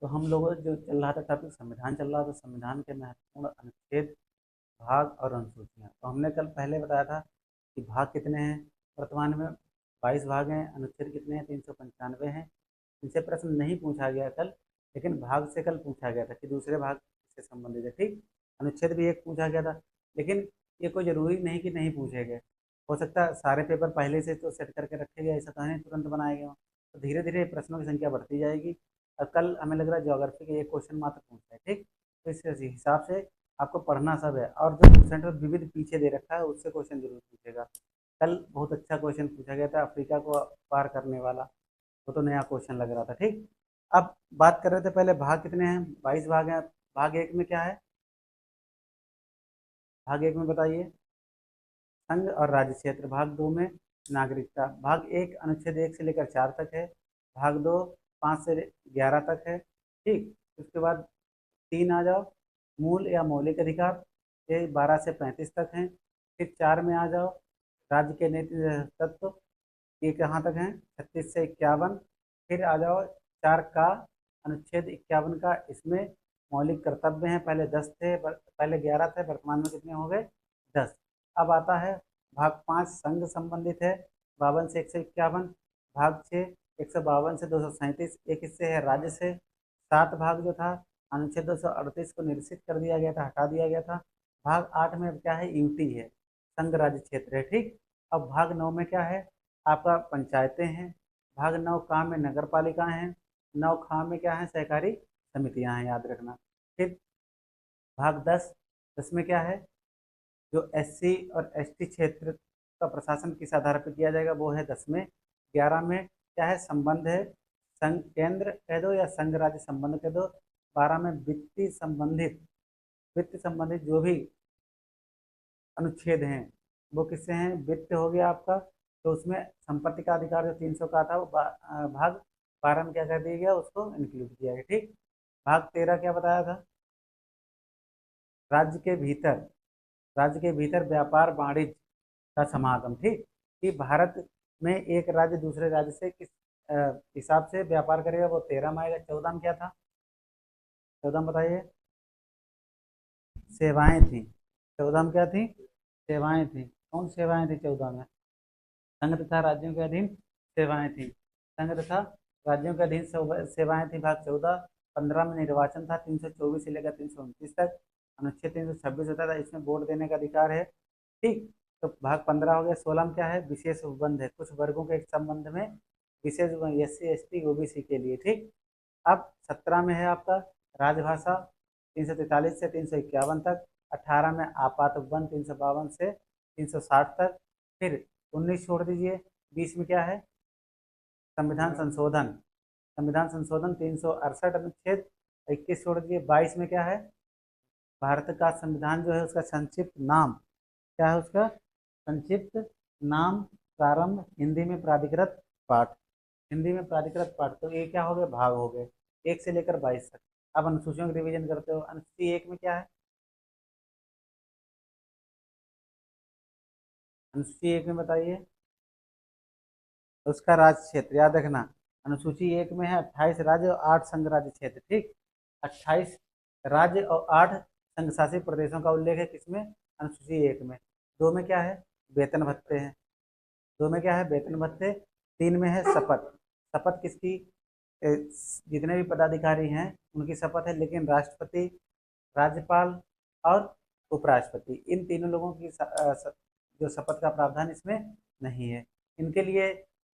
तो हम लोगों जो चल रहा था टॉपिक संविधान चल रहा था, संविधान के महत्वपूर्ण अनुच्छेद, भाग और अनुसूचियाँ। तो हमने कल पहले बताया था कि भाग कितने हैं। वर्तमान में 22 भाग हैं। अनुच्छेद कितने हैं? 395 हैं। इनसे प्रश्न नहीं पूछा गया कल, लेकिन भाग से कल पूछा गया था कि दूसरे भाग से संबंधित है। ठीक, अनुच्छेद भी एक पूछा गया था, लेकिन ये कोई ज़रूरी नहीं कि नहीं पूछे गए। हो सकता है सारे पेपर पहले से तो सेट करके रखे गए, ऐसा तो है नहीं तुरंत बनाए गए हों। तो धीरे धीरे प्रश्नों की संख्या बढ़ती जाएगी और कल हमें लग रहा है ज्योग्राफी के एक क्वेश्चन मात्र पूछा है। ठीक, तो इस हिसाब से आपको पढ़ना सब है, और जो सेंटर विविध पीछे दे रखा है उससे क्वेश्चन जरूर पूछेगा। कल बहुत अच्छा क्वेश्चन पूछा गया था, अफ्रीका को पार करने वाला, वो तो नया क्वेश्चन लग रहा था। ठीक, अब बात कर रहे थे पहले भाग कितने हैं। 22 भाग हैं। भाग एक में क्या है? भाग एक में बताइए, संघ और राज्य क्षेत्र। भाग दो में नागरिकता। भाग एक अनुच्छेद 1 से लेकर 4 तक है। भाग दो 5 से 11 तक है। ठीक, उसके बाद 3 आ जाओ, मूल या मौलिक अधिकार, ये 12 से 35 तक हैं। फिर 4 में आ जाओ, राज्य के नीति तत्व, ये कहाँ तक हैं? 36 से 51। फिर आ जाओ 4 का, अनुच्छेद 51 का, इसमें मौलिक कर्तव्य हैं। पहले 10 थे, पहले 11 थे, वर्तमान में कितने हो गए? 10। अब आता है भाग 5, संघ संबंधित है, 52 से 151। भाग 6, 152 से 237, एक इससे है राज्य से। 7 भाग जो था, अनुच्छेद 238 को निरसित कर दिया गया था, हटा दिया गया था। भाग 8 में क्या है? यूटी है, संघ राज्य क्षेत्र है। ठीक, अब भाग 9 में क्या है? आपका पंचायतें हैं। भाग 9 का में नगर पालिकाएं हैं। 9 खा में क्या है? सहकारी समितियां हैं, याद रखना। फिर भाग 10, 10 में क्या है? जो एससी और एसटी क्षेत्र का प्रशासन किस आधार पर किया जाएगा, वो है 10 में। 11 में क्या है? संबंध है, संघ केंद्र कह दो या संघ राज्य संबंध कह दो। 12 में वित्त संबंधित जो भी अनुच्छेद हैं वो किससे हैं? वित्त हो गया आपका। तो उसमें संपत्ति का अधिकार जो 300 का था, वो भाग 12 में क्या कर दिया गया? उसको इंक्लूड किया गया। ठीक, भाग 13 क्या बताया था? राज्य के भीतर, राज्य के भीतर व्यापार वाणिज्य का समागम। ठीक, कि भारत में एक राज्य दूसरे राज्य से किस हिसाब से व्यापार करेगा, वो 13 में आएगा। 14 में क्या था? 14 में बताइए। सेवाएं थी। 14 में क्या थी? सेवाएं थी। कौन सेवाएं थी 14 में? संघ तथा राज्यों के अधीन सेवाएं थी। संघ तथा राज्यों के अधीन सेवाएं थी, भाग 14। 15 में निर्वाचन था, 324 से लेकर 329 तक। अनुच्छेद 326 होता था, इसमें वोट देने का अधिकार है। ठीक, तो भाग 15 हो गया। 16 में क्या है? विशेष उपबंध है, कुछ वर्गों के संबंध में विशेष एससी एसटी ओबीसी के लिए। ठीक, अब 17 में है आपका राजभाषा, 343 से 351 तक। 18 में आपात उपबंध, 352 से 360 तक। फिर 19 छोड़ दीजिए। 20 में क्या है? संविधान संशोधन, संविधान संशोधन 368 अनुच्छेद 21 छोड़ दीजिए। 22 में क्या है? भारत का संविधान जो है उसका संक्षिप्त नाम क्या है? उसका संक्षिप्त नाम, प्रारंभ, हिंदी में प्राधिकृत पाठ। हिंदी में प्राधिकृत पाठ, तो ये क्या हो गए? भाग हो गए 1 से लेकर 22 तक। अब अनुसूचियों की रिवीजन करते हो। अनुसूची 1 में क्या है? अनुसूची 1 में बताइए उसका राज्य क्षेत्र, याद रखना। अनुसूची 1 में है 28 राज्य और 8 संघ राज्य क्षेत्र। ठीक, 28 राज्य और 8 संघ शासित प्रदेशों का उल्लेख है किसमें? अनुसूची 1 में। 2 में क्या है? वेतन भत्ते हैं। 2 में क्या है? वेतन भत्ते। 3 में है शपथ। शपथ किसकी? जितने भी पदाधिकारी हैं उनकी शपथ है, लेकिन राष्ट्रपति, राज्यपाल और उपराष्ट्रपति, इन तीनों लोगों की जो शपथ का प्रावधान इसमें नहीं है। इनके लिए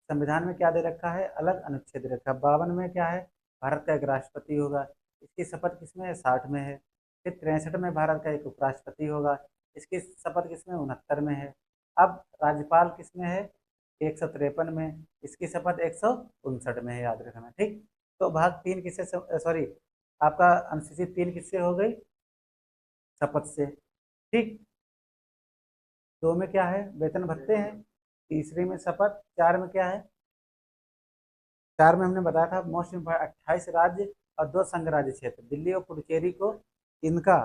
संविधान में क्या दे रखा है? अलग अनुच्छेद रखा है। 52 में क्या है? भारत का एक राष्ट्रपति होगा, इसकी शपथ किसमें है? 60 में है। फिर 63 में भारत का एक उपराष्ट्रपति होगा, इसकी शपथ किसमें? 69 में है। अब राज्यपाल किसमें है? 153 में, इसकी शपथ 159 में है, याद रखना। ठीक, तो भाग 3 किससे, सॉरी, आपका अनुसूचित 3 किससे हो गई? शपथ से। ठीक, 2 में क्या है? वेतन भत्ते हैं। तीसरी में शपथ। 4 में क्या है? 4 में हमने बताया था मोस्ट इम्पोर्टेंट 28 राज्य और 2 संघ राज्य क्षेत्र, दिल्ली और पुडुचेरी को, इनका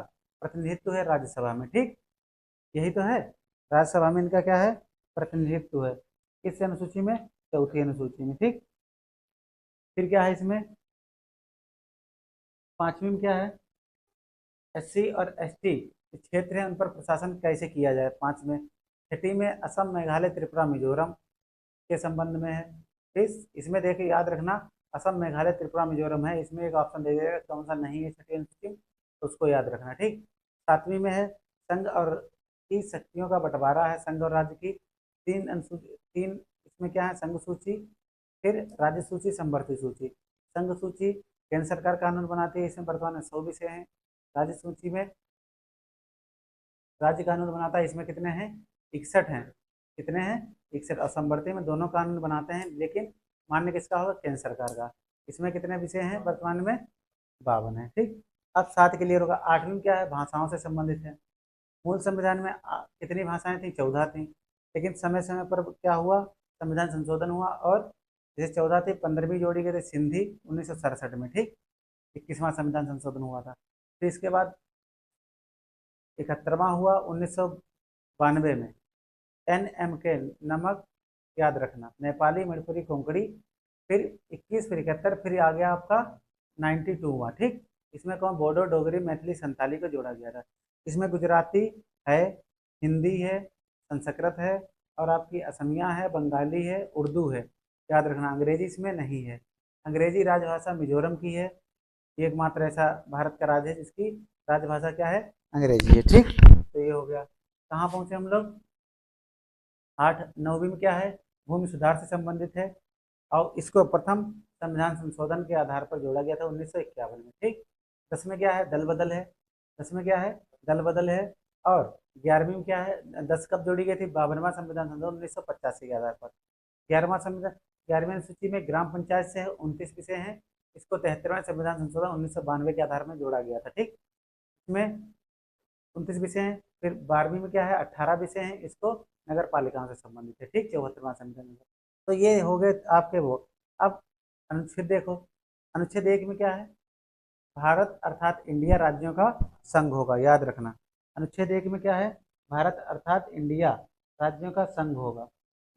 प्रतिनिधित्व है राज्यसभा में। ठीक, यही तो है, राज्यसभा में इनका क्या है? प्रतिनिधित्व है। किस अनुसूची में? चौथी अनुसूची में। ठीक, फिर क्या है इसमें? पांचवी में क्या है, SC और ST क्षेत्र है उन पर प्रशासन कैसे किया जाए, पांच में। छठी में असम, मेघालय, त्रिपुरा, मिजोरम के संबंध में है। इस इसमें देखिए याद रखना, असम, मेघालय, त्रिपुरा, मिजोरम है, इसमें एक ऑप्शन दे देगा कौन सा नहीं है छठी अनुसूची, तो उसको याद रखना, ठीक। सातवीं में है संघ और की शक्तियों का बंटवारा है, संघ और राज्य की तीन अनुसूची, तीन इसमें क्या है, संघ सूची, फिर राज्य सूची, संवर्ती सूची। संघ सूची केंद्र सरकार कानून बनाती है, इसमें वर्तमान में 100 विषय हैं। राज्य सूची में राज्य कानून बनाता है, इसमें कितने हैं, 61 हैं, कितने हैं, 61। और संवर्ती में दोनों कानून बनाते हैं, लेकिन मान्य किसका होगा, केंद्र सरकार का। इसमें कितने विषय हैं वर्तमान में, 52 है, ठीक। अब 7 क्लियर होगा। आठवीं में क्या है, भाषाओं से संबंधित है। मूल संविधान में कितनी भाषाएं थी, 14 थी, लेकिन समय समय पर क्या हुआ, संविधान संशोधन हुआ, और जैसे 14 थी 15वीं जोड़ी गई थी सिंधी 1967 में, ठीक। 21वां संविधान संशोधन हुआ था। फिर इसके बाद 71वां हुआ 1992 में, NMK नमक, याद रखना, नेपाली, मणिपुरी, कोंकणी। फिर 21, फिर 71, फिर आ गया आपका 92 हुआ, ठीक। इसमें कौन, बोडो, डोगरी, मैथिली, संताली को जोड़ा गया था। इसमें गुजराती है, हिंदी है, संस्कृत है, और आपकी असमिया है, बंगाली है, उर्दू है, याद रखना। अंग्रेजी इसमें नहीं है। अंग्रेजी राजभाषा मिजोरम की है, ये एकमात्र ऐसा भारत का राज्य है जिसकी राजभाषा क्या है, अंग्रेजी है, ठीक। तो ये हो गया। कहाँ पहुंचे हम लोग, 8। 9वीं में क्या है, भूमि सुधार से संबंधित है, और इसको प्रथम संविधान संशोधन के आधार पर जोड़ा गया था 1951 में, ठीक। 10 में क्या है, दल बदल है। 10 में क्या है, दल बदल है। और 11वीं में क्या है, 10 कब जोड़ी गई थी, 52वां संविधान संशोधन 1985 के आधार पर। 11वां संविधान, 11वीं सूची में ग्राम पंचायत से 29 विषय हैं, इसको 73वां संविधान संशोधन 1992 के आधार में जोड़ा गया था, ठीक। इसमें 29 विषय हैं। फिर 12वीं में क्या है, 18 विषय हैं, इसको नगर पालिकाओं से संबंधित है, ठीक। 74वां संविधान। तो ये हो गए आपके वो। अब अनुच्छेद देखो, अनुच्छेद 1 में क्या है, भारत अर्थात इंडिया राज्यों का संघ होगा, याद रखना। अनुच्छेद 1 में क्या है, भारत अर्थात इंडिया राज्यों का संघ होगा,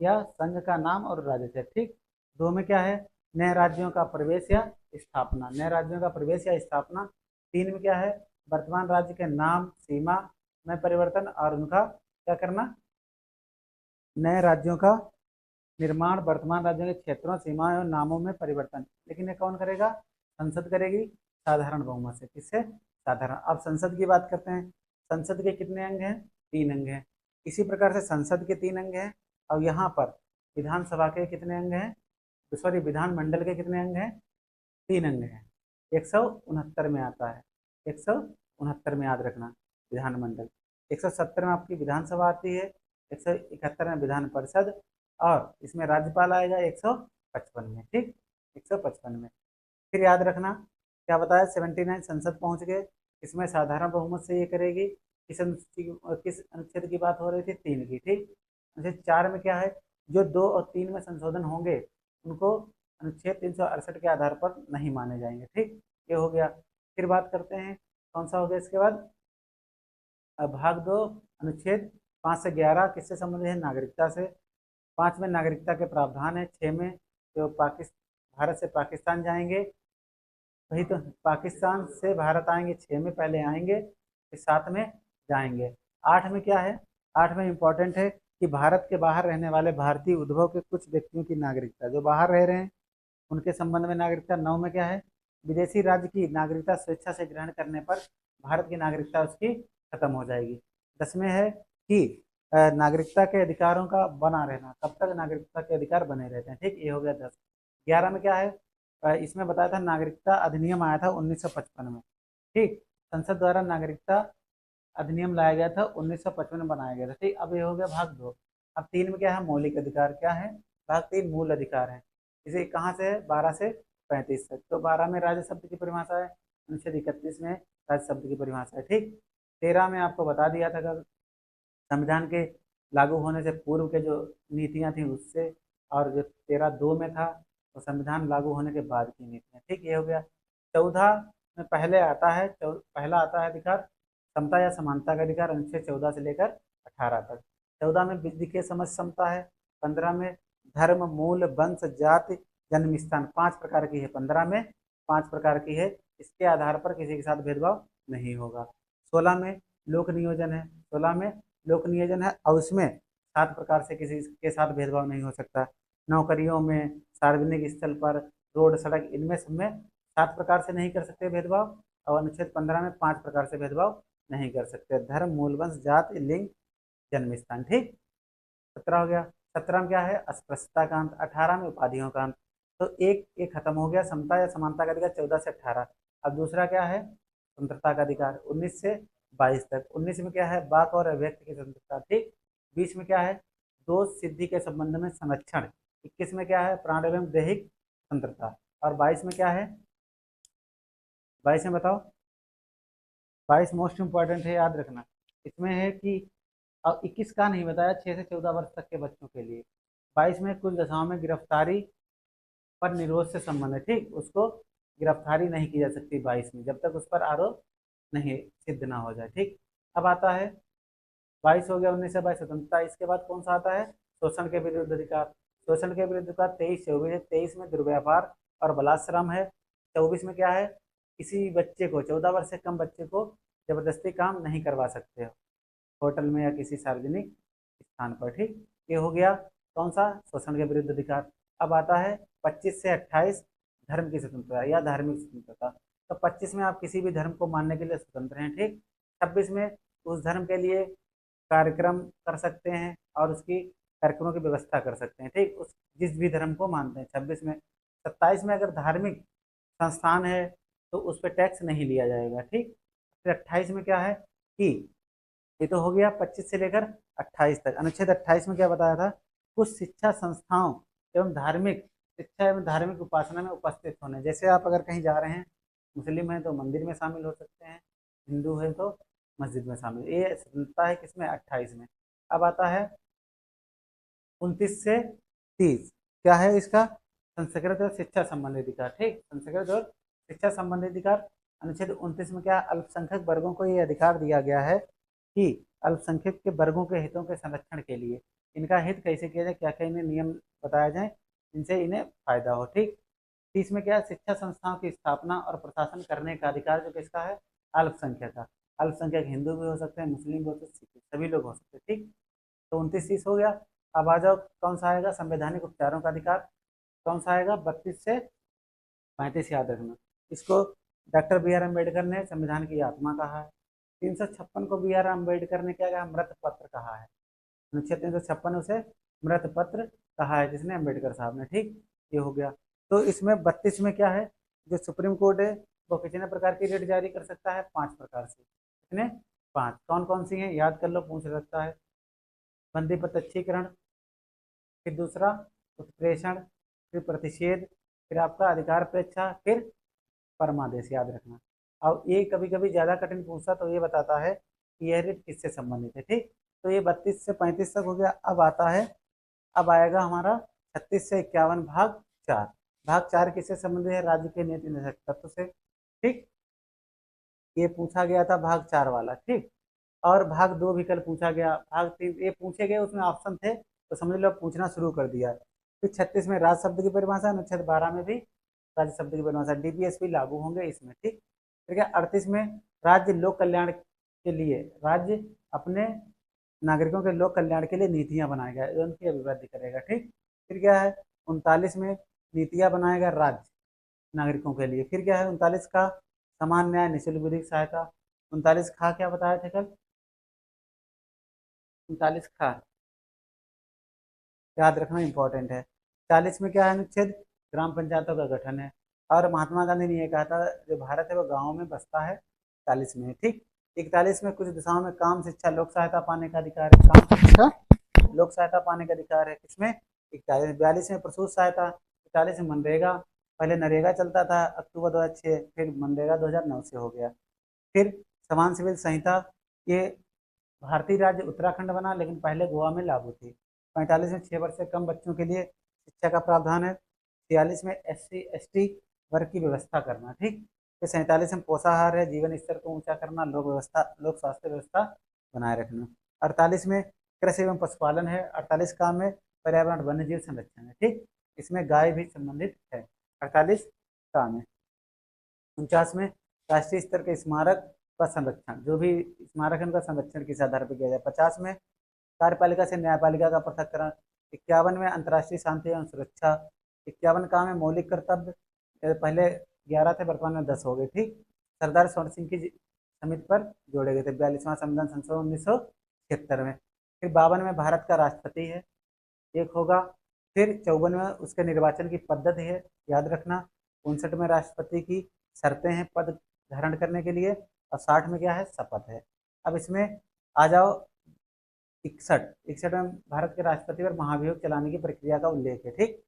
या संघ का नाम और राज्य है, ठीक। 2 में क्या है, नए राज्यों का प्रवेश या स्थापना, नए राज्यों का प्रवेश या स्थापना। 3 में क्या है, वर्तमान राज्य के नाम, सीमा में परिवर्तन और उनका क्या करना, नए राज्यों का निर्माण, वर्तमान राज्यों के क्षेत्रों, सीमाओं और नामों में परिवर्तन। लेकिन ये कौन करेगा, संसद करेगी, साधारण बहुमत से। किससे, साधारण। अब संसद की बात करते हैं। संसद के कितने अंग हैं, 3 अंग हैं। इसी प्रकार से संसद के 3 अंग हैं, और यहाँ पर विधानसभा के कितने अंग हैं, सॉरी विधानमंडल के कितने अंग हैं, 3 अंग हैं। 169 में आता है, 169 में याद रखना विधानमंडल। 170 में आपकी विधानसभा आती है, 171 में विधान परिषद, और इसमें राज्यपाल आएगा 155 में, ठीक। 155 में। फिर याद रखना क्या बताया, 79 संसद पहुंच गए, इसमें साधारण बहुमत से ये करेगी। किस अनुच्छेद की बात हो रही थी, 3 की, ठीक। अनुच्छेद 4 में क्या है, जो 2 और 3 में संशोधन होंगे उनको अनुच्छेद 368 के आधार पर नहीं माने जाएंगे, ठीक। ये हो गया। फिर बात करते हैं कौन सा हो गया इसके बाद, भाग 2, अनुच्छेद 5 से 11 किससे संबंधित है, नागरिकता से। 5 में नागरिकता के प्रावधान है। 6 में जो भारत से पाकिस्तान जाएंगे, वही तो, पाकिस्तान से भारत आएंगे, 6 में पहले आएंगे, फिर 7 में जाएंगे। 8 में क्या है, 8 में इंपॉर्टेंट है कि भारत के बाहर रहने वाले भारतीय उद्भव के कुछ व्यक्तियों की नागरिकता, जो बाहर रह रहे हैं उनके संबंध में नागरिकता। 9 में क्या है, विदेशी राज्य की नागरिकता स्वेच्छा से ग्रहण करने पर भारत की नागरिकता उसकी खत्म हो जाएगी। 10 में है कि नागरिकता के अधिकारों का बना रहना, कब तक नागरिकता के अधिकार बने रहते हैं, ठीक। ये हो गया 10। 11 में क्या है, इसमें बताया था नागरिकता अधिनियम आया था 1955 में, ठीक। संसद द्वारा नागरिकता अधिनियम लाया गया था, 1955 में बनाया गया था, ठीक। अब ये हो गया भाग 2। अब 3 में क्या है, मौलिक अधिकार। क्या है, भाग 3 मूल अधिकार है। इसे कहाँ से है, 12 से 35 तक। तो 12 में राज्य शब्द की परिभाषा है, अनुच्छेद 31 में राज्य शब्द की परिभाषा है, ठीक। 13 में आपको बता दिया था कल, संविधान के लागू होने से पूर्व के जो नीतियां थी उससे, और जो 13(2) में था तो संविधान लागू होने के बाद की नीतियां, ठीक। ये हो गया। 14 में पहले आता है, पहला आता है अधिकार समता या समानता का अधिकार, अनुच्छेद 14 से लेकर 18 तक। 14 में विद्या समझ समता है। 15 में धर्म, मूल, वंश, जाति, जन्म स्थान 5 प्रकार की है, 15 में 5 प्रकार की है। इसके आधार पर किसी के साथ भेदभाव नहीं होगा। 16 में लोक नियोजन है, 16 में लोक नियोजन है और उसमें 7 प्रकार से किसी के साथ भेदभाव नहीं हो सकता। नौकरियों में, सार्वजनिक स्थल पर, रोड सड़क, इनमें सब में 7 प्रकार से नहीं कर सकते भेदभाव। और अनुच्छेद 15 में 5 प्रकार से भेदभाव नहीं कर सकते, धर्म, मूल वंश, जाति, लिंग, जन्म स्थान। ठीक, 17 हो गया। 17 में क्या है, अस्पृश्यता का अंत। 18 में उपाधियों का अंत। तो एक एक खत्म हो गया, समता या समानता का अधिकार 14 से 18। अब दूसरा क्या है, स्वतंत्रता का अधिकार 19 से 22 तक। 19 में क्या है, वाक और अभिव्यक्ति की स्वतंत्रता। ठीक, 20 में क्या है, दोष सिद्धि के संबंध में संरक्षण। 21 में क्या है, प्राण एवं दैहिक स्वतंत्रता। और 22 में क्या है, 22 में बताओ, 22 मोस्ट इंपॉर्टेंट है, याद रखना। इसमें है कि अब 21 का नहीं बताया, 6 से 14 वर्ष तक के बच्चों के लिए। 22 में कुछ दशाओं में गिरफ्तारी पर निरोध से संबंध है। ठीक, उसको गिरफ्तारी नहीं की जा सकती 22 में, जब तक उस पर आरोप नहीं सिद्ध ना हो जाए। ठीक, अब आता है 22 हो गया, 19 से 22 स्वतंत्रता। इसके बाद कौन सा आता है, शोषण के विरुद्ध अधिकार। शोषण के विरुद्ध का 23 24 है। 23 में दुर्व्यवहार और बलात्श्रम है। 24 में क्या है, किसी बच्चे को, 14 वर्ष से कम बच्चे को जबरदस्ती काम नहीं करवा सकते हो होटल में या किसी सार्वजनिक स्थान पर। ठीक, ये हो गया कौन सा, शोषण के विरुद्ध अधिकार। अब आता है 25 से 28 धर्म की स्वतंत्रता या धार्मिक स्वतंत्रता। तो 25 में आप किसी भी धर्म को मानने के लिए स्वतंत्र हैं। ठीक, 26 में उस धर्म के लिए कार्यक्रम कर सकते हैं और उसकी कार्यक्रमों की व्यवस्था कर सकते हैं। ठीक, उस जिस भी धर्म को मानते हैं 26 में। 27 में अगर धार्मिक संस्थान है तो उस पर टैक्स नहीं लिया जाएगा। ठीक, फिर 28 में क्या है कि ये तो हो गया 25 से लेकर 28 तक। अनुच्छेद 28 में क्या बताया था, कुछ शिक्षा संस्थाओं एवं धार्मिक शिक्षा एवं धार्मिक उपासना में उपस्थित होने। जैसे आप अगर कहीं जा रहे हैं, मुस्लिम हैं तो मंदिर में शामिल हो सकते हैं, हिंदू है तो मस्जिद में शामिल, ये स्वतंत्रता है किसमें, 28 में। अब आता है 29 से 30, क्या है इसका, संस्कृत और शिक्षा संबंधी अधिकार। ठीक, संस्कृत और शिक्षा संबंधी अधिकार। अनुच्छेद 29 में क्या, अल्पसंख्यक वर्गों को ये अधिकार दिया गया है कि अल्पसंख्यक के वर्गों के हितों के संरक्षण के लिए इनका हित कैसे किया जाए, क्या क्या इन्हें नियम बताया जाए जिनसे इन्हें फायदा हो। ठीक, 30 में क्या है, शिक्षा संस्थाओं की स्थापना और प्रशासन करने का अधिकार जो किसका है, अल्पसंख्यक का। अल्पसंख्यक हिंदू भी हो सकते हैं, मुस्लिम भी हो सकते हैं, सभी लोग हो सकते हैं। ठीक, तो 29 30 हो गया। अब आ जाओ कौन सा आएगा, संवैधानिक उपचारों का अधिकार। कौन सा आएगा, 32 से 35, याद रखना इसको। डॉक्टर बी आर अम्बेडकर ने संविधान की आत्मा कहा है। 356 को बी आर अम्बेडकर ने क्या कहा, मृत पत्र कहा है। अनुच्छेद 356 उसे मृत पत्र कहा है, जिसने अम्बेडकर साहब ने। ठीक, ये हो गया। तो इसमें 32 में क्या है, जो सुप्रीम कोर्ट है वो कितने प्रकार की रेट जारी कर सकता है, 5 प्रकार से। कितने, 5। कौन कौन सी हैं, याद कर लो, पूछ सकता है। बंदी प्रत्यक्षीकरण, फिर दूसरा उत्प्रेषण, फिर प्रतिषेध, फिर आपका अधिकार प्रेक्षा, फिर परमादेश, याद रखना। अब ये कभी कभी ज़्यादा कठिन पूछता तो ये बताता है कि यह रिट किससे संबंधित है। ठीक, तो ये 32 से 35 तक हो गया। अब आता है, अब आएगा हमारा 36 से 51 भाग 4। भाग 4 किससे संबंधित है, राज्य के नीति निर्धारक तत्व से। ठीक, ये पूछा गया था भाग 4 वाला। ठीक, और भाग 2 भी कल पूछा गया, भाग 3 ये पूछे गए, उसमें ऑप्शन थे तो समझ लो पूछना शुरू कर दिया। फिर 36 में राज शब्द की परिभाषा, अनुच्छेद 12 में भी राज्य शब्द की परिभाषा, डीपीएसपी लागू होंगे इसमें। ठीक, फिर क्या 38 में राज्य लोक कल्याण के लिए, राज्य अपने नागरिकों के लोक कल्याण के लिए नीतियां बनाएगा, उनकी अभिवृद्धि करेगा। ठीक, फिर क्या है 39 में नीतियां बनाएगा राज्य नागरिकों के लिए। फिर क्या है 39 का, समान न्याय निःशुल्क विधिक सहायता। 39 खा क्या बताया थे कल, 39 खा याद रखना इंपॉर्टेंट है। 40 में क्या है अनुच्छेद, ग्राम पंचायतों का गठन है। और महात्मा गांधी ने यह कहा था, जो भारत है वो गाँव में बसता है। 40 में। ठीक, 41 में कुछ दिशाओं में काम शिक्षा लोक सहायता पाने का अधिकार है, काम शिक्षा लोक सहायता पाने का अधिकार है किसमें, 41। 42 में प्रसूत सहायता। 41 में मनरेगा, पहले नरेगा चलता था अक्टूबर 2006, फिर मनरेगा 2009 से हो गया। फिर समान सिविल संहिता, ये भारतीय राज्य उत्तराखंड बना लेकिन पहले गोवा में लागू थी। 45 में 6 वर्ष से कम बच्चों के लिए शिक्षा का प्रावधान है। 46 में SC ST वर्ग की व्यवस्था करना। ठीक, फिर 47 में पोषाहार है, जीवन स्तर को ऊंचा करना, लोक स्वास्थ्य व्यवस्था बनाए रखना। 48 में कृषि एवं पशुपालन है। 48 का में पर्यावरण वन्य जीव संरक्षण है। ठीक, इसमें गाय भी संबंधित है 48 का में। 49 में राष्ट्रीय स्तर के स्मारक का संरक्षण, जो भी स्मारक है उनका संरक्षण किस आधार पर किया जाए। 50 में कार्यपालिका से न्यायपालिका का पृथककरण। 51 में अंतर्राष्ट्रीय शांति एवं सुरक्षा। 51 का में मौलिक कर्तव्य, पहले 11 थे वर्तमान में 10 हो गए, ठीक। सरदार स्वर्ण सिंह की समिति पर जोड़े गए थे 42वां संविधान संशोधन 1976 में। फिर 52 में भारत का राष्ट्रपति है, एक होगा। फिर 54 में उसके निर्वाचन की पद्धति है, याद रखना। 59 में राष्ट्रपति की शर्तें हैं पद धारण करने के लिए, और 60 में क्या है, शपथ है। अब इसमें आ जाओ 61 में भारत के राष्ट्रपति पर महाभियोग चलाने की प्रक्रिया का उल्लेख है, ठीक।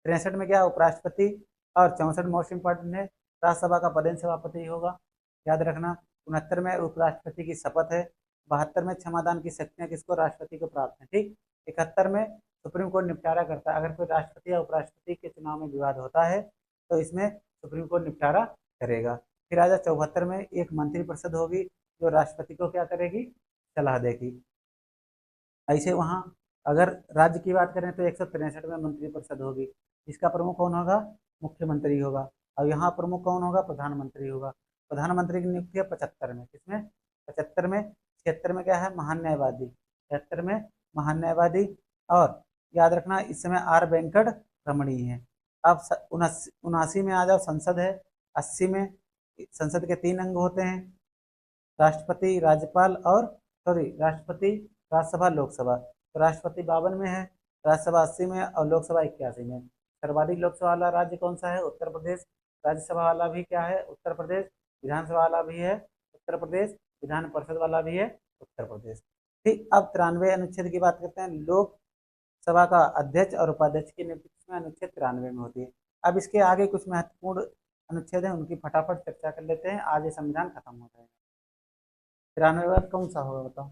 63 में क्या, उपराष्ट्रपति। और 64 मोस्ट इंपॉर्टेंट है, राज्यसभा का पदेन सभापति होगा, याद रखना। 69 में उपराष्ट्रपति की शपथ है। 72 में क्षमादान की शक्तियां किसको, राष्ट्रपति को प्राप्त है, ठीक। 71 में सुप्रीम कोर्ट निपटारा करता है, अगर कोई राष्ट्रपति या उपराष्ट्रपति के चुनाव में विवाद होता है तो इसमें सुप्रीम कोर्ट निपटारा करेगा। फिर आ जाए 74 में एक मंत्रिपरिषद होगी जो राष्ट्रपति को क्या करेगी, सलाह देगी। ऐसे वहाँ अगर राज्य की बात करें तो 163 में मंत्रिपरिषद होगी, जिसका प्रमुख कौन होगा, मुख्यमंत्री होगा। और यहाँ प्रमुख कौन होगा, प्रधानमंत्री होगा। प्रधानमंत्री की नियुक्ति है 75 में, किसमें, 75 में। 76 में क्या है, महान न्यायवादी, 76 में महान न्यायवादी। और याद रखना इस समय आर वेंकट रमणी है। अब 79 में आ जाओ, संसद है। 80 में संसद के 3 अंग होते हैं, राष्ट्रपति, राज्यपाल और राष्ट्रपति, राज्यसभा, लोकसभा। तो राष्ट्रपति 52 में है, राज्यसभा 80 में और लोकसभा 81 में। सर्वाधिक लोकसभा वाला राज्य कौन सा है, उत्तर प्रदेश। राज्यसभा वाला भी क्या है, उत्तर प्रदेश। विधानसभा वाला भी है उत्तर प्रदेश, विधान परिषद वाला भी है उत्तर प्रदेश, ठीक। अब 93 अनुच्छेद की बात करते हैं। लोकसभा का अध्यक्ष और उपाध्यक्ष की नियुक्ति में अनुच्छेद 93 में होती है। अब इसके आगे कुछ महत्वपूर्ण अनुच्छेद हैं, उनकी फटाफट चर्चा कर लेते हैं, आज ये संविधान खत्म हो जाएगा। 93 कौन सा होगा बताओ।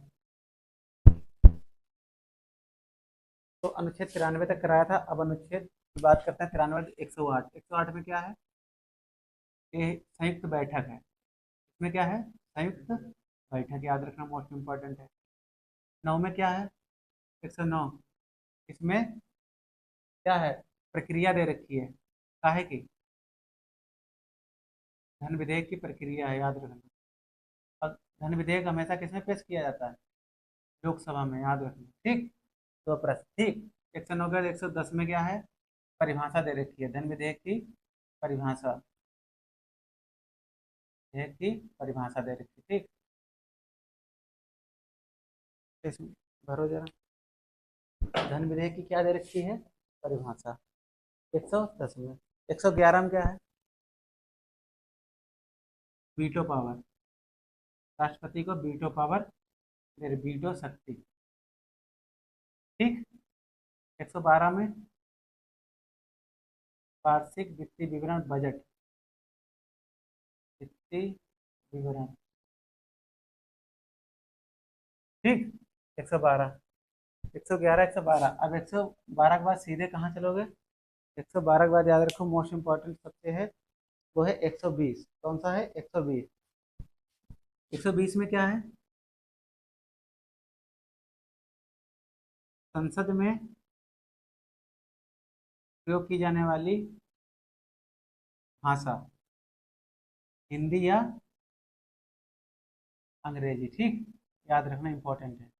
तो अनुच्छेद 93 तक कराया था, अब अनुच्छेद की बात करते हैं 93 108। 108 में क्या है, ये संयुक्त बैठक है। इसमें क्या है, संयुक्त बैठक, याद रखना, मोस्ट इंपॉर्टेंट है। 9 में क्या है, 109, इसमें क्या है, प्रक्रिया दे रखी है, काहे की, धन विधेयक की प्रक्रिया है, याद रखना। और धन विधेयक हमेशा किसमें पेश किया जाता है, लोकसभा में, याद रखना, ठीक। तो प्रश्न, ठीक। 109 के 110 में क्या है, परिभाषा दे रखी है, धन विधेयक की परिभाषा, विधेयक की परिभाषा दे रखी है, ठीक। इसमें भरो जरा, धन विधेयक की क्या दे रखी है, परिभाषा। 110 में। 111 में क्या है, वीटो पावर, राष्ट्रपति को वीटो पावर, वीटो शक्ति, ठीक। 112 में वार्षिक वित्तीय विवरण, बजट, वित्तीय विवरण, ठीक। 112, 111, 112। अब 112 के बाद सीधे कहाँ चलोगे, 112 के बाद याद रखो मोस्ट इंपॉर्टेंट सबसे है, वो है 120। कौन सा है, 120। 120 में क्या है, संसद में प्रयोग की जाने वाली भाषा, हिंदी या अंग्रेजी, ठीक। याद रखना इंपॉर्टेंट है।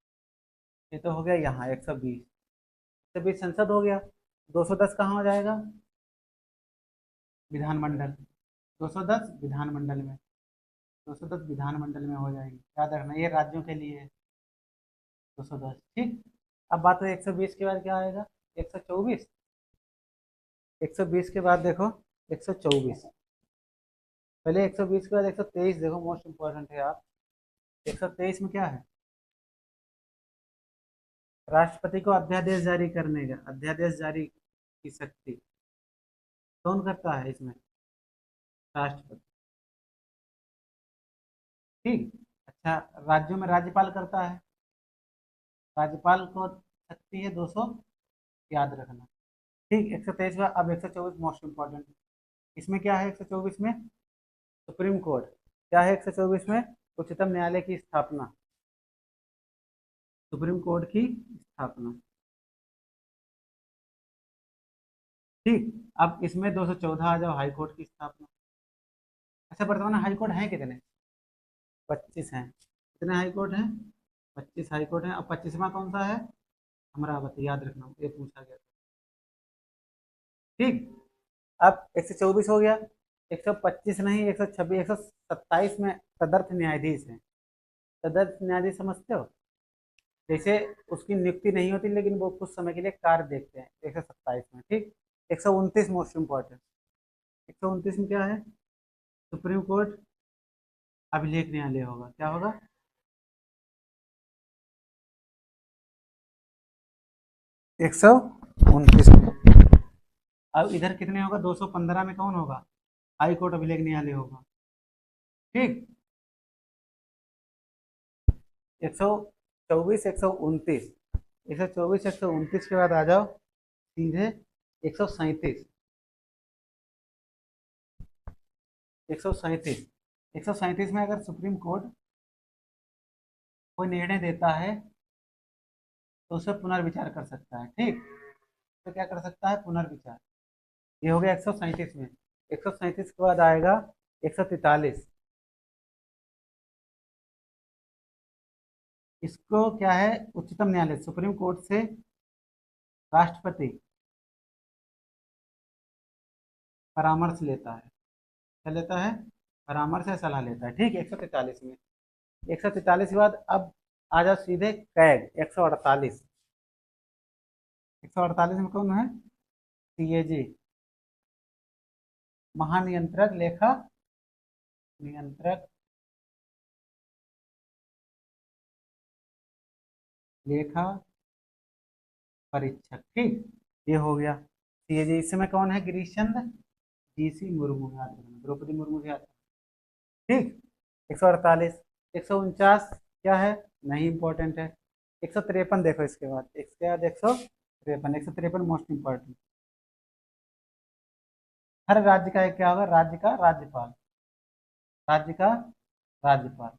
ये तो हो गया यहाँ 120, 120 संसद हो गया। 210 कहाँ हो जाएगा, विधानमंडल, 210 विधानमंडल में, 210 विधानमंडल में हो जाएगी, याद रखना, ये राज्यों के लिए है 210, ठीक। अब बात है 120 के बाद क्या आएगा, 124। 120 के बाद देखो 124, पहले 120 के बाद 123 देखो, मोस्ट इंपॉर्टेंट है आप। 123 में क्या है, राष्ट्रपति को अध्यादेश जारी करने का, अध्यादेश जारी की शक्ति कौन करता है इसमें, राष्ट्रपति, ठीक। अच्छा, राज्यों में राज्यपाल करता है, राज्यपाल को शक्ति है 200, याद रखना, ठीक। 123 का, अब 124 मोस्ट इंपॉर्टेंट, इसमें क्या है 124 में, सुप्रीम कोर्ट, क्या है 124 में, उच्चतम न्यायालय की स्थापना, सुप्रीम कोर्ट की स्थापना, ठीक। अब इसमें 214 आ जाओ, हाई कोर्ट की स्थापना, अच्छा, वर्तमान हाई कोर्ट हैं कितने? 25 हैं। कितने हाई कोर्ट हैं? 25 हाई कोर्ट हैं। अब 25वां कौन सा है? अमरावती, याद रखना, ये पूछा गया था। ठीक। अब 124 हो गया। 125 नहीं, 126, 127 में तदर्थ न्यायाधीश है। तदर्थ न्यायाधीश समझते हो? जैसे उसकी नियुक्ति नहीं होती लेकिन वो कुछ समय के लिए कार्य देखते हैं, 127 में। ठीक। 129 मोस्ट इंपॉर्टेंट। 129 में क्या है? सुप्रीम कोर्ट अभिलेख न्यायालय होगा। क्या होगा? 129 में। अब इधर कितने होगा? 215 में कौन होगा? हाई कोर्ट अभिलेख न्यायालय होगा। ठीक। 124, 129, 124, 129 के बाद आ जाओ सीधे 137। 137, 137 में अगर सुप्रीम कोर्ट कोई निर्णय देता है तो उसे पुनर्विचार कर सकता है। ठीक। तो क्या कर सकता है? पुनर्विचार। ये हो गया 137 में। 137 के बाद आएगा 143। इसको क्या है? उच्चतम न्यायालय सुप्रीम कोर्ट से राष्ट्रपति परामर्श लेता है। क्या लेता है? परामर्श या सलाह लेता है। ठीक। 143 में। 143 के बाद अब आ जाओ सीधे कैग 148। 148 में कौन है? सीएजी, महानियंत्रक लेखा नियंत्रक लेखा परीक्षक। ठीक। ये हो गया सीएजी। इस समय कौन है? गिरीश चंद्र जीसी मुर्मू, याद रखना, द्रौपदी मुर्मू से याद रखना। ठीक। 148। 149 क्या है? नहीं इंपॉर्टेंट है। 153 देखो इसके बाद, इसके बाद 153, 153 मोस्ट इंपॉर्टेंट। हर राज्य का एक क्या होगा? राज्य का राज्यपाल। राज्य का राज्यपाल।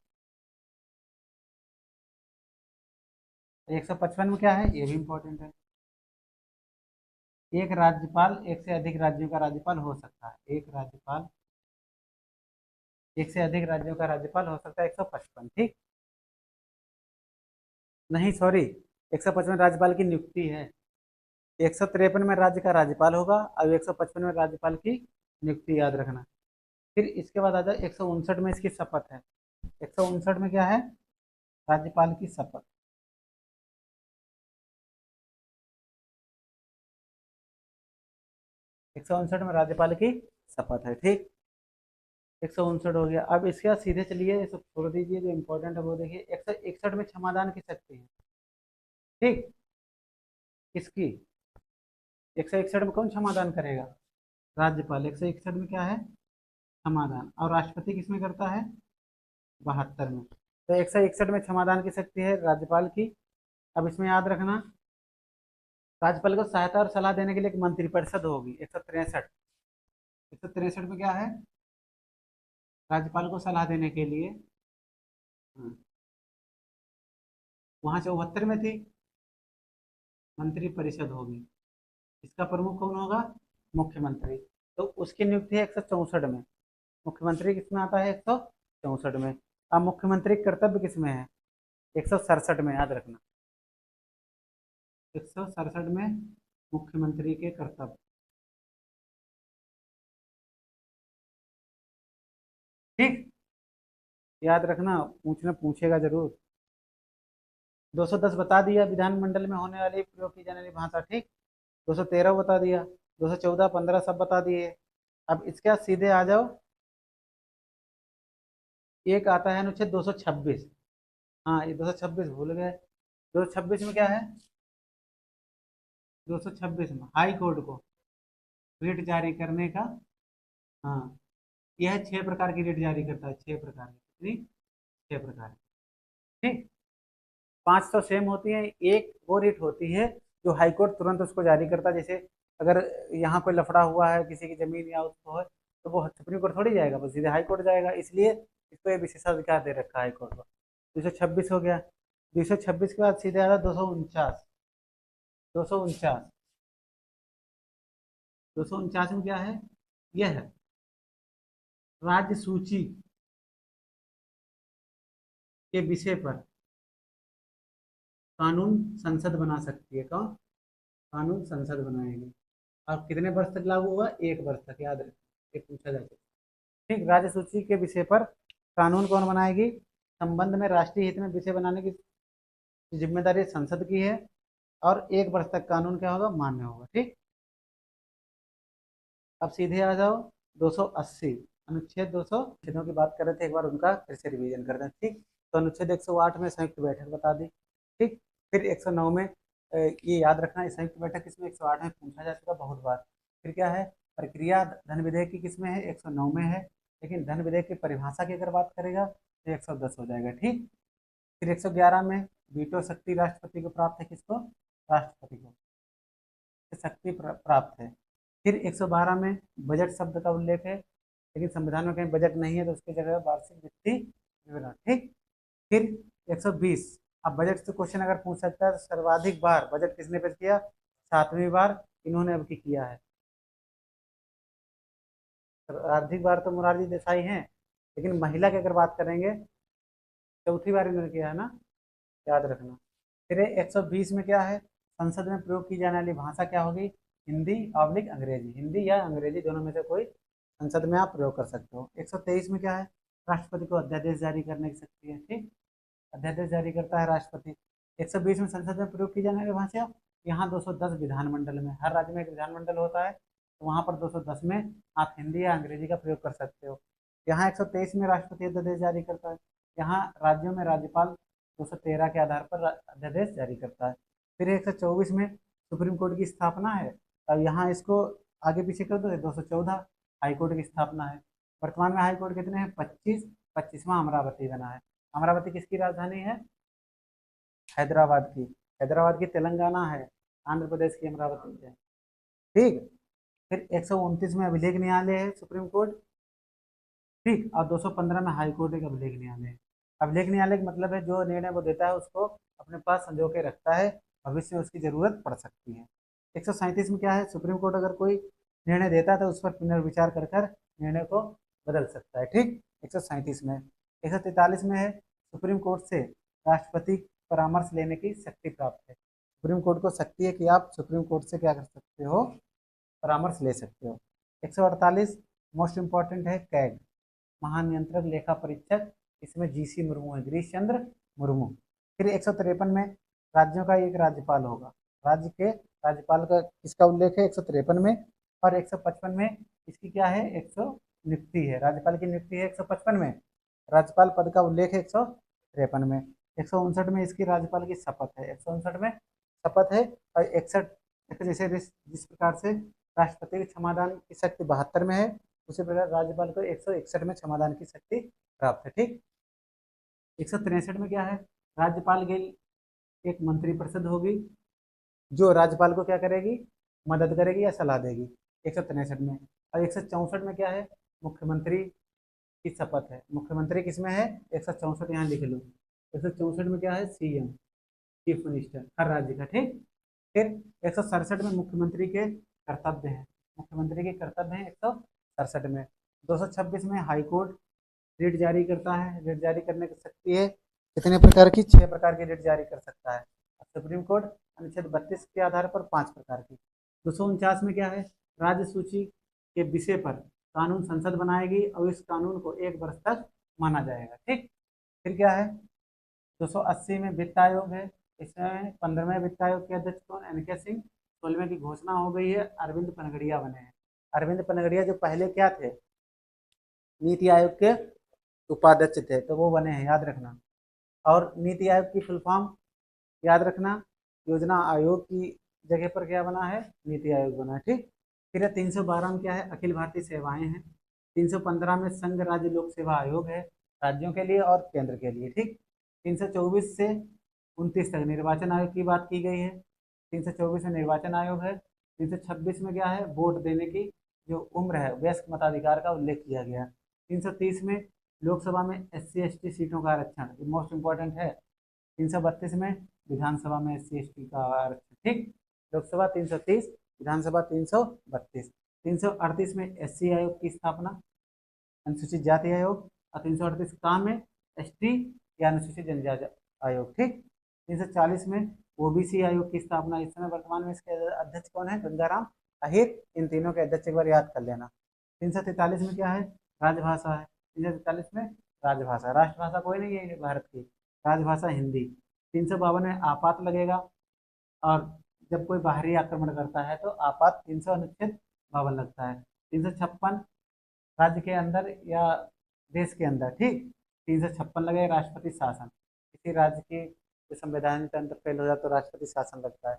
155 में क्या है? ये भी इंपॉर्टेंट है। एक राज्यपाल एक से अधिक राज्यों का राज्यपाल हो सकता है। एक राज्यपाल एक से अधिक राज्यों का राज्यपाल हो सकता है। 155। ठीक। नहीं, सॉरी, 155 राज्यपाल की नियुक्ति है। 153 में राज्य का राज्यपाल होगा और 155 में राज्यपाल की नियुक्ति, याद रखना। फिर इसके बाद आ जाए 159 में इसकी शपथ है। 159 में क्या है? राज्यपाल की शपथ। 159 में राज्यपाल की शपथ है। ठीक। 159 हो गया। अब इसके बाद सीधे चलिए, ये सब छोड़ दीजिए, जो इंपॉर्टेंट है वो देखिए। 161 में क्षमादान की शक्ति है। ठीक। किसकी? 161 में कौन क्षमादान करेगा? राज्यपाल। 161 में क्या है? क्षमादान। और राष्ट्रपति किसमें करता है? 72 में। तो 161 में क्षमादान की शक्ति है राज्यपाल की। अब इसमें याद रखना, राज्यपाल को सहायता और सलाह देने के लिए एक मंत्रिपरिषद होगी। 163, 163 में क्या है? राज्यपाल को सलाह देने के लिए, वहां 74 में थी, मंत्रिपरिषद होगी। इसका प्रमुख कौन होगा? मुख्यमंत्री। तो उसकी नियुक्ति है 164 में। मुख्यमंत्री किसमें आता है? 164 में। अब मुख्यमंत्री कर्तव्य किसमें है? 167 में, याद रखना। 167 में मुख्यमंत्री के कर्तव्य। ठीक। याद रखना, पूछेगा जरूर। 210 बता दिया, विधानमंडल में होने वाली प्रयोग की जाने वाली भाषा। ठीक। 213 बता दिया, 214, 15 सब बता दिए। अब इसके बाद सीधे आ जाओ, एक आता है अनुच्छेद 226। हाँ, ये 226 भूल गए। 226 में क्या है? 226 में हाई कोर्ट को रिट जारी करने का, हाँ, यह 6 प्रकार की रिट जारी करता है। 6 प्रकार की। कितनी? 6 प्रकार। ठीक। 5 तो सेम होती है। एक वो रिट होती है जो हाई कोर्ट तुरंत उसको जारी करता है। जैसे अगर यहाँ कोई लफड़ा हुआ है किसी की जमीन या उसको है, तो वो सुप्रीम कोर्ट थोड़ी जाएगा, बस सीधे हाई कोर्ट जाएगा। इसलिए इसको ये विशेषाधिकार दे रखा है हाई कोर्ट को। 226 हो गया। 226 के बाद सीधे आ रहा 249। 249, 249 में क्या है? यह है राज्य सूची के विषय पर कानून संसद बना सकती है। कौन? कानून संसद बनाएगी। और कितने वर्ष तक लागू होगा? 1 वर्ष तक, याद रखें, ये पूछा जा सकता है। ठीक, राज्य सूची के विषय पर कानून कौन बनाएगी? संबंध में राष्ट्रीय हित में विषय बनाने की जिम्मेदारी संसद की है, और 1 वर्ष तक कानून क्या होगा? मान्य होगा। ठीक, अब सीधे आ जाओ 280 अनुच्छेद 200 अनुच्छेदों की बात कर रहे थे, एक बार उनका फिर से रिवीजन करते हैं। ठीक, तो अनुच्छेद 108 में संयुक्त बैठक बता दी। ठीक, फिर 109 में ये याद रखना, संयुक्त बैठक किसमें? 108 में पूछा जा चुका बहुत बार। फिर क्या है? प्रक्रिया धन विधेयक की किसमें है? 109 में है। लेकिन धन विधेयक की परिभाषा की अगर बात करेगा तो 110 हो जाएगा। ठीक, फिर 111 में वीटो शक्ति राष्ट्रपति को प्राप्त है। किसको? राष्ट्रपति को शक्ति प्राप्त है। फिर 112 में बजट शब्द का उल्लेख है, लेकिन संविधान में कहीं बजट नहीं है, तो उसकी जगह वार्षिक वित्तीय विवरण। ठीक, फिर 120, अब बजट से क्वेश्चन अगर पूछ सकता है तो सर्वाधिक बार बजट किसने पेश किया? 7वीं बार इन्होंने अब की किया है। सर्वाधिक बार तो मोरारजी देसाई हैं, लेकिन महिला की अगर बात करेंगे, चौथी बार इन्होंने किया है ना, याद रखना। फिर 120 में क्या है? संसद में प्रयोग की जाने वाली भाषा क्या होगी? हिंदी ऑब्लिक अंग्रेजी, हिंदी या अंग्रेजी दोनों में से कोई संसद में आप प्रयोग कर सकते हो। 123 में क्या है? राष्ट्रपति को अध्यादेश जारी करने की शक्ति है। ठीक, अध्यादेश जारी करता है राष्ट्रपति। 120 में संसद में प्रयोग की जाने वाली भाषा, यहाँ 210 विधानमंडल में, हर राज्य में एक विधानमंडल होता है, तो वहाँ पर 210 में आप हिंदी या अंग्रेजी का प्रयोग कर सकते हो। यहाँ 123 में राष्ट्रपति अध्यादेश जारी करता है, यहाँ राज्यों में राज्यपाल 213 के आधार पर अध्यादेश जारी करता है। फिर 124 में सुप्रीम कोर्ट की स्थापना है, अब यहाँ इसको आगे पीछे कर दो, 214 हाई कोर्ट की स्थापना है। वर्तमान में हाई कोर्ट कितने हैं? 25, 25वां अमरावती बना है। अमरावती किसकी राजधानी है? हैदराबाद की। हैदराबाद की तेलंगाना है, आंध्र प्रदेश की अमरावती है। ठीक, फिर 129 में अभिलेख न्यायालय है सुप्रीम कोर्ट। ठीक, और 215 में हाई कोर्ट एक अभिलेख न्यायालय है। अभिलेख न्यायालय का मतलब है जो निर्णय वो देता है उसको अपने पास संजो के रखता है, भविष्य में उसकी जरूरत पड़ सकती है। 137 में क्या है? सुप्रीम कोर्ट अगर कोई निर्णय देता है तो उस पर पुनर्विचार कर कर निर्णय को बदल सकता है। ठीक, 137 में। 143 में है सुप्रीम कोर्ट से राष्ट्रपति परामर्श लेने की शक्ति प्राप्त है। सुप्रीम कोर्ट को शक्ति है कि आप सुप्रीम कोर्ट से क्या कर सकते हो? परामर्श ले सकते हो। 148 मोस्ट इंपॉर्टेंट है, कैग महानियंत्रक लेखा परीक्षक, इसमें जीसी मुर्मू है, गिरीश चंद्र मुर्मू। फिर 153 में राज्यों का एक राज्यपाल होगा, राज्य के राज्यपाल का इसका उल्लेख है 153 में। और 155 में इसकी क्या है? 100 नियुक्ति है, राज्यपाल की नियुक्ति है 155 में। राज्यपाल पद का उल्लेख है 153 में। 159 में इसकी राज्यपाल की शपथ है, 159 में शपथ है। और 61 जैसे जिस प्रकार से राष्ट्रपति के क्षमादान की शक्ति 72 में है, उसी प्रकार राज्यपाल को 161 में क्षमादान की शक्ति प्राप्त है। ठीक, 163 में क्या है? राज्यपाल के एक मंत्रिपरिषद होगी जो राज्यपाल को क्या करेगी? मदद करेगी या सलाह देगी, 163 में। और 164 में क्या है? मुख्यमंत्री की शपथ है। मुख्यमंत्री किसमें है? 164 यहाँ लिख लो। 164 में क्या है? सीएम, चीफ मिनिस्टर, हर राज्य का। ठीक, फिर 167 में मुख्यमंत्री के कर्तव्य हैं, मुख्यमंत्री के कर्तव्य हैं 167 में। 226 में हाई कोर्ट रिट जारी करता है, रिट जारी करने की शक्ति है कितने प्रकार की? 6 प्रकार की रिट जारी कर सकता है। सुप्रीम कोर्ट अनुच्छेद 32 के आधार पर 5 प्रकार की। 249 में क्या है? राज्य सूची के विषय पर कानून संसद बनाएगी और इस कानून को 1 वर्ष तक माना जाएगा। ठीक, फिर क्या है? 280 में वित्त आयोग है, इसमें 15वें वित्त आयोग के अध्यक्ष कौन? एनके सिंह। 16वें की घोषणा हो गई है, अरविंद पनगड़िया बने हैं। अरविंद पनगड़िया जो पहले क्या थे? नीति आयोग के उपाध्यक्ष थे, तो वो बने हैं, याद रखना। और नीति आयोग की फुल फॉर्म याद रखना, योजना आयोग की जगह पर क्या बना है? नीति आयोग बना है। ठीक, फिर 312 में क्या है? अखिल भारतीय सेवाएं हैं। 315 में संघ राज्य लोक सेवा आयोग है, राज्यों के लिए और केंद्र के लिए। ठीक, 324 से 29 तक निर्वाचन आयोग की बात की गई है। 324 में निर्वाचन आयोग है। 326 में क्या है? वोट देने की जो उम्र है, वयस्क मताधिकार का उल्लेख किया गया। 330 में लोकसभा में SC ST सीटों का आरक्षण, मोस्ट इंपॉर्टेंट है। 332 में विधानसभा में SC ST का आरक्षण। ठीक, लोकसभा 330, विधानसभा 332। 338 में SC आयोग की स्थापना। अनुसूचित जाति आयोग, और 338 काम में एसटी या अनुसूचित जनजाति आयोग। ठीक। 340 में ओबीसी आयोग की स्थापना। इस समय वर्तमान में इसके अध्यक्ष कौन है? गंगाराम अहिर। इन तीनों के अध्यक्ष एक बार याद कर लेना। 343 में क्या है? राजभाषा है। 343 में राजभाषा। राष्ट्रभाषा कोई नहीं है भारत की, राजभाषा हिंदी। 352 में आपात लगेगा, और जब कोई बाहरी आक्रमण करता है तो आपात 300 अनुच्छेद 52 लगता है। 356 राज्य के अंदर या देश के अंदर। ठीक। 356 लगेगा राष्ट्रपति शासन। किसी राज्य की संवैधानिक तंत्र फेल हो जाए तो राष्ट्रपति शासन लगता है।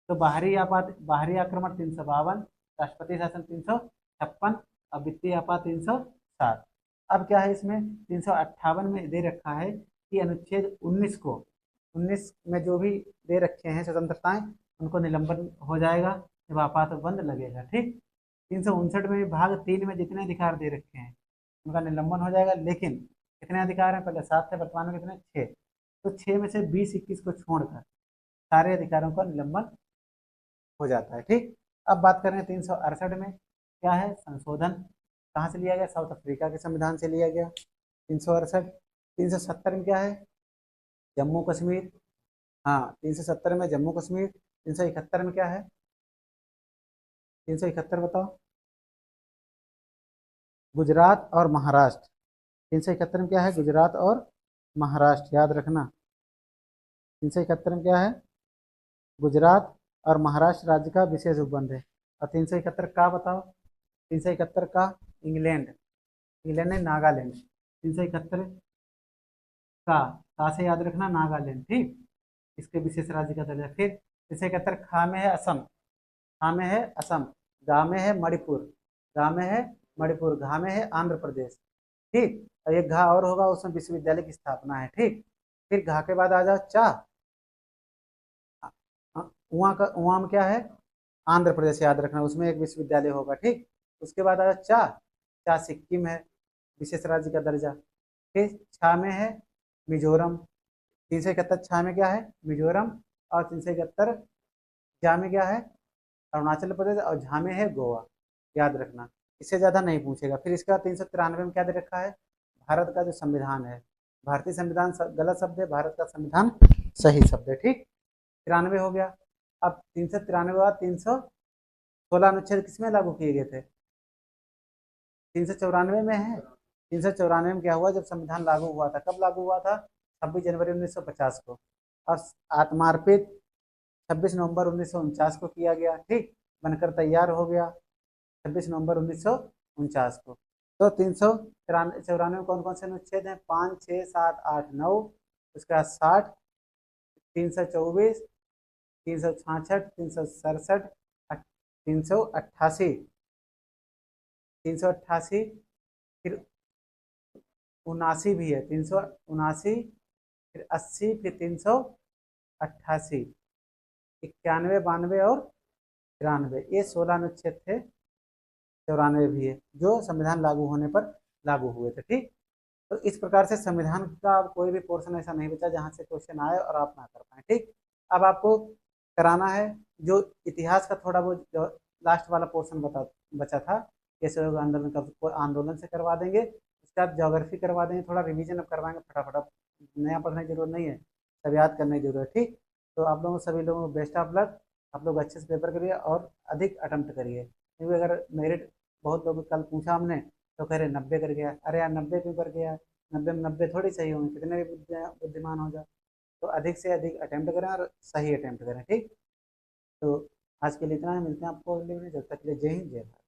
तो बाहरी आपात, बाहरी आक्रमण 352, राष्ट्रपति शासन 356, और वित्तीय आपात 307। अब क्या है इसमें 358 में दे रखा है कि अनुच्छेद 19 को, 19 में जो भी दे रखे हैं स्वतंत्रताएं, उनको निलंबन हो जाएगा जब आपात बंद लगेगा। ठीक। 359 में भाग 3 में जितने अधिकार दे रखे हैं उनका निलंबन हो जाएगा, लेकिन कितने अधिकार हैं? पहले 7 थे, वर्तमान में कितने? 6। तो 6 में से 20-21 को छोड़कर सारे अधिकारों का निलंबन हो जाता है। ठीक। अब बात करें 368 में क्या है? संशोधन। कहाँ से लिया गया? साउथ अफ्रीका के संविधान से लिया गया। 368। 370 में क्या है? जम्मू कश्मीर। हाँ, 370 में जम्मू कश्मीर। 371 में क्या है? 371 बताओ। गुजरात और महाराष्ट्र। 371 में क्या है? गुजरात और महाराष्ट्र, याद रखना। 371 में क्या है? गुजरात और महाराष्ट्र राज्य का विशेष उपबंध है। और 371 का बताओ। 371 का इंग्लैंड, इंग्लैंड है नागालैंड। 371 का से याद रखना, नागालैंड। ठीक। इसके विशेष राज्य का दर्जा। फिर 371 खा में है असम, खा में है असम, गा में है मणिपुर, गा में है मणिपुर, घा में है आंध्र प्रदेश। ठीक। और एक घा और होगा, उसमें विश्वविद्यालय की स्थापना है। ठीक। फिर घा के बाद आ जाओ चा, वहाँ का, वहाँ में क्या है? आंध्र प्रदेश, याद रखना, उसमें एक विश्वविद्यालय होगा। ठीक। उसके बाद आया चा, चा सिक्किम है, विशेष राज्य का दर्जा। फिर छा में है मिजोरम। 371 छा में क्या है? मिजोरम। और 371 झा में क्या है? अरुणाचल प्रदेश। और झा में है गोवा, याद रखना। इससे ज़्यादा नहीं पूछेगा। फिर इसके बाद 393 में क्या दे रखा है? भारत का जो संविधान है, भारतीय संविधान गलत शब्द है, भारत का संविधान सही शब्द है। ठीक। 93 हो गया। अब 393 के बाद 316 अनुच्छेद किसमें लागू किए गए थे? 394 में है। 394 में क्या हुआ? जब संविधान लागू हुआ था, कब लागू हुआ था? 26 जनवरी 1950 को। और आत्मार्पित 26 नवंबर 1949 को किया गया। ठीक। बनकर तैयार हो गया 26 नवंबर 1949 को। तो 394 में कौन कौन से अनुच्छेद हैं? 5, 6, 7, 8, 9। उसके बाद 60, 324, 366, 367, 388, 388। फिर 79 भी है, 379। फिर 80, फिर 388, 91, 92 और 93। ये 16 अनुच्छेद थे। 94 भी है, जो संविधान लागू होने पर लागू हुए थे। ठीक। तो इस प्रकार से संविधान का कोई भी पोर्शन ऐसा नहीं बचा जहाँ से क्वेश्चन आए और आप ना कर पाए। ठीक। अब आपको कराना है जो इतिहास का थोड़ा बहुत जो लास्ट वाला पोर्शन बचा था, कैसे लोग आंदोलन का, आंदोलन से करवा देंगे। उसके बाद ज्योग्राफी करवा देंगे, थोड़ा रिवीजन अब करवाएंगे फटाफट। अब नया पढ़ने की जरूरत नहीं है, सब याद करने की जरूरत है। ठीक। तो आप लोगों सभी लोगों को बेस्ट ऑफ लक। आप लोग अच्छे से पेपर करिए और अधिक अटेम्प्ट करिए, क्योंकि अगर मेरिट, बहुत लोग कल पूछा हमने तो कह रहे 90 कर गया। अरे यार 90 क्यों कर गया? 90 में 90 थोड़ी सही होंगे, कितने भी बुद्धिमान हो जाए। तो अधिक से अधिक अटेम्प्ट करें और सही अटेम्प्ट करें। ठीक। तो आज के लिए इतना है, मिलते हैं आपको अगले वीडियो। जब तक के लिए जय हिंद, जय भारत।